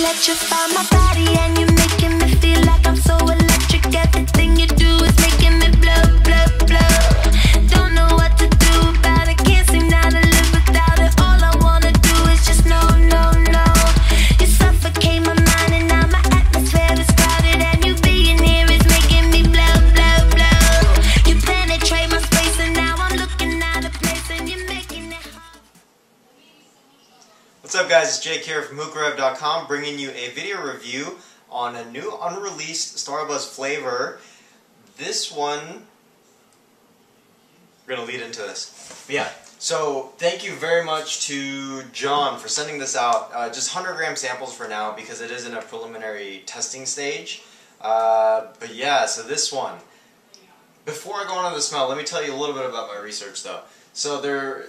electrify my body, and you're making me feel like I'm so electric. Everything you do is making me blow, blow, blow. Don't know what to do about it, can't seem now to live without it. All I wanna do is just no, no, no. You suffocate my mind and now my atmosphere is crowded, and you being here is making me blow, blow, blow. You penetrate my space and now I'm looking out of place, and you're making it hard. What's up, guys? It's Jake here from HookahRev.com, bringing you a video review on a new unreleased Starbuzz flavor. This one, we're going to lead into this. But yeah, so thank you very much to John for sending this out. Just 100-gram samples for now because it is in a preliminary testing stage. But yeah, so this one. Before I go on to the smell, let me tell you a little bit about my research though. So there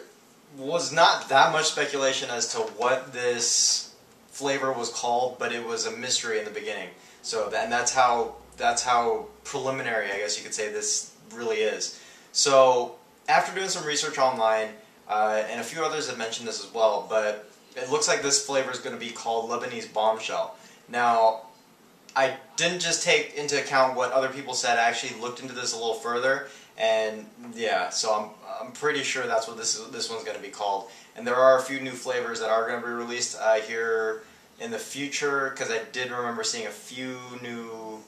was not that much speculation as to what this flavor was called, but it was a mystery in the beginning. So that's how preliminary, I guess you could say, this really is. So after doing some research online, and a few others have mentioned this as well, but it looks like this flavor is going to be called Lebanese Bombshell. Now, I didn't just take into account what other people said. I actually looked into this a little further, and yeah, so I'm pretty sure that's what this one's going to be called. And there are a few new flavors that are going to be released here in the future, because I did remember seeing a few new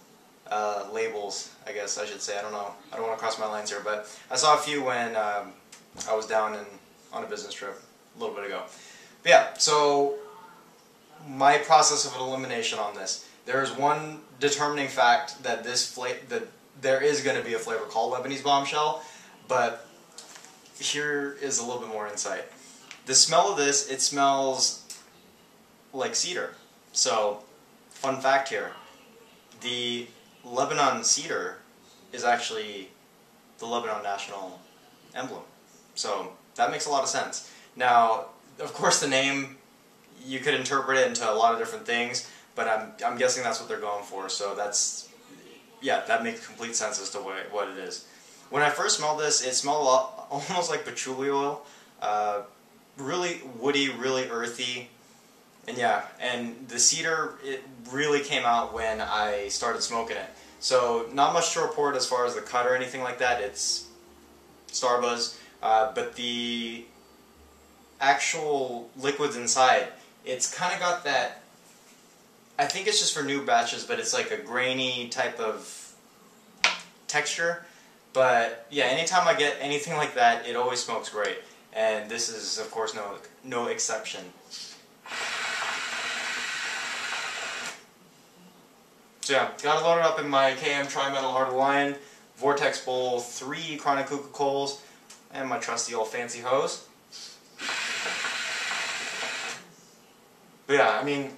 labels, I guess I should say. I don't know. I don't want to cross my lines here, but I saw a few when I was down on a business trip a little bit ago. But yeah, so my process of elimination on this. There is one determining fact that there is going to be a flavor called Lebanese Bombshell, but here is a little bit more insight. The smell of this, it smells like cedar. So, fun fact here, the Lebanon cedar is actually the Lebanon national emblem. So, that makes a lot of sense. Now, of course the name, you could interpret it into a lot of different things, but I'm guessing that's what they're going for, so yeah, that makes complete sense as to what it is. When I first smelled this, it smelled almost like patchouli oil. Really woody, really earthy. And yeah, and the cedar, it really came out when I started smoking it. So not much to report as far as the cut or anything like that. It's Starbuzz. But the actual liquids inside, it's kind of got that, I think it's just for new batches, but it's like a grainy type of texture. But yeah, anytime I get anything like that, it always smokes great. And this is, of course, no exception. So yeah, got it loaded up in my KM Tri-Metal Heart of Lion Vortex Bowl 3 Chronic Hookah Coals, and my trusty old fancy hose. But yeah, I mean,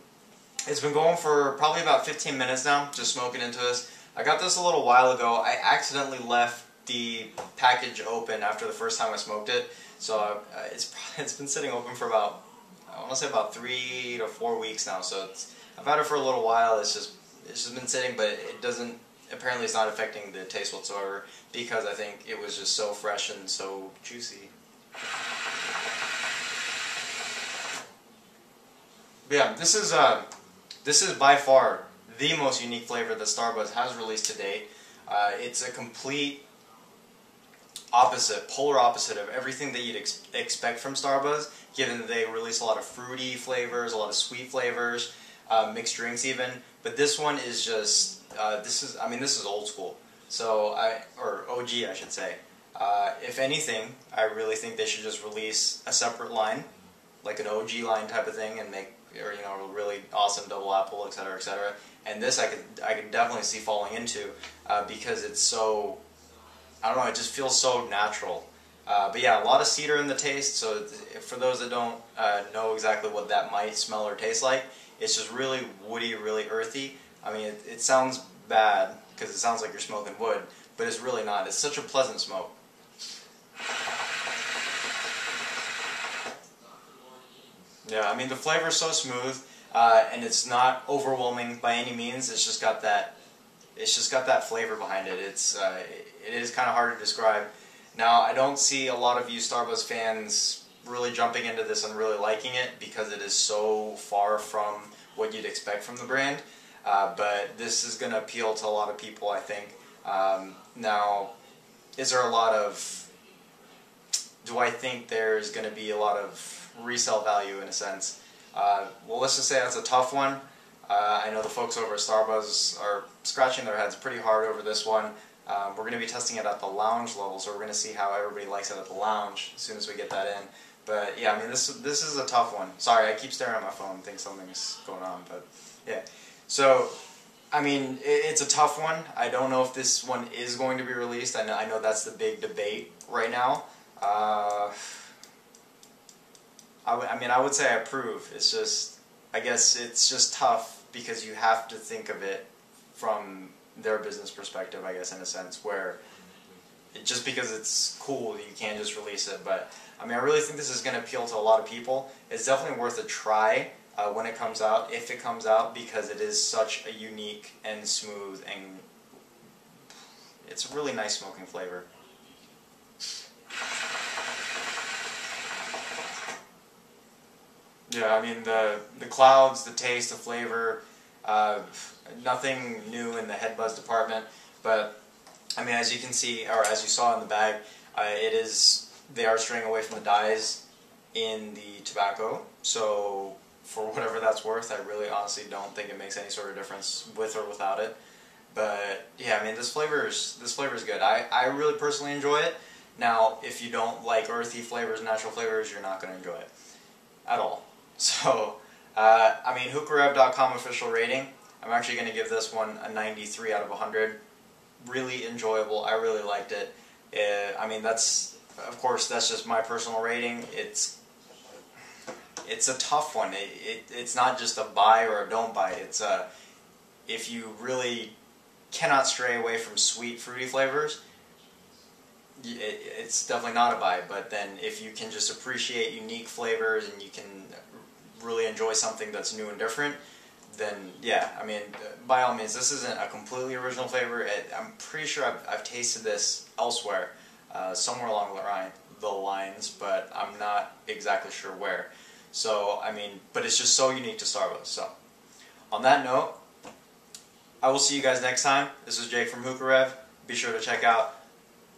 it's been going for probably about 15 minutes now, just smoking into this. I got this a little while ago. I accidentally left the package open after the first time I smoked it, so it's been sitting open for about, I want to say about 3 to 4 weeks now. So I've had it for a little while. It's just been sitting, but it doesn't. Apparently, it's not affecting the taste whatsoever because I think it was just so fresh and so juicy. But yeah, this is by far the most unique flavor that Starbuzz has released to date. It's a complete opposite, polar opposite of everything that you'd expect from Starbuzz, given that they release a lot of fruity flavors, a lot of sweet flavors, mixed drinks even. But this one is just, this is old school. So, or OG I should say. If anything, I really think they should just release a separate line, like an OG line type of thing, and make, or you know, a really awesome double apple, etc., etc. And this I could definitely see falling into because it's so, I don't know, it just feels so natural. But yeah, a lot of cedar in the taste. So for those that don't know exactly what that might smell or taste like, it's just really woody, really earthy. I mean, it sounds bad because it sounds like you're smoking wood, but it's really not. It's such a pleasant smoke. Yeah, I mean, the flavor is so smooth, and it's not overwhelming by any means. It's just got that flavor behind it. It is kind of hard to describe. Now, I don't see a lot of you Starbuzz fans really jumping into this and really liking it because it is so far from what you'd expect from the brand. But this is going to appeal to a lot of people, I think. Now, is there a lot of... Do I think there's going to be a lot of resale value in a sense? Well, let's just say that's a tough one. I know the folks over at Starbuzz are scratching their heads pretty hard over this one. We're going to be testing it at the lounge level, so we're going to see how everybody likes it at the lounge as soon as we get that in. But yeah, I mean, this is a tough one. Sorry, I keep staring at my phone and think something's going on, but yeah. So, I mean, it's a tough one. I don't know if this one is going to be released. I know that's the big debate right now. I mean, I would say I approve. It's just, I guess it's just tough because you have to think of it from their business perspective, I guess, in a sense, where just because it's cool, you can't just release it. But, I mean, I really think this is going to appeal to a lot of people. It's definitely worth a try when it comes out, if it comes out, because it is such a unique and smooth, and it's a really nice smoking flavor. Yeah, I mean, the clouds, the taste, the flavor, nothing new in the head buzz department, but I mean, as you can see, or as you saw in the bag, they are straying away from the dyes in the tobacco, so for whatever that's worth, I really honestly don't think it makes any sort of difference with or without it. But yeah, I mean, this flavor is good. I really personally enjoy it. Now, if you don't like earthy flavors, natural flavors, you're not going to enjoy it at all. So, I mean, HookahRev.com official rating, I'm actually going to give this one a 93 out of 100. Really enjoyable. I really liked it. I mean, of course, that's just my personal rating. It's a tough one. It's not just a buy or a don't buy. It's if you really cannot stray away from sweet, fruity flavors, it's definitely not a buy. But then if you can just appreciate unique flavors and you can really enjoy something that's new and different, then yeah, I mean, by all means, this isn't a completely original flavor. I'm pretty sure I've tasted this elsewhere, somewhere along the lines, but I'm not exactly sure where. So, I mean, but it's just so unique to Starbuzz. So, on that note, I will see you guys next time. This is Jake from HookahRev. Be sure to check out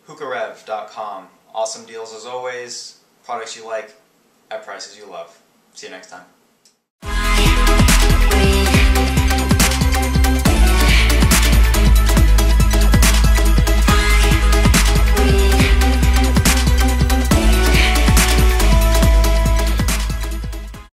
HookahRev.com. Awesome deals as always, products you like at prices you love. See you next time.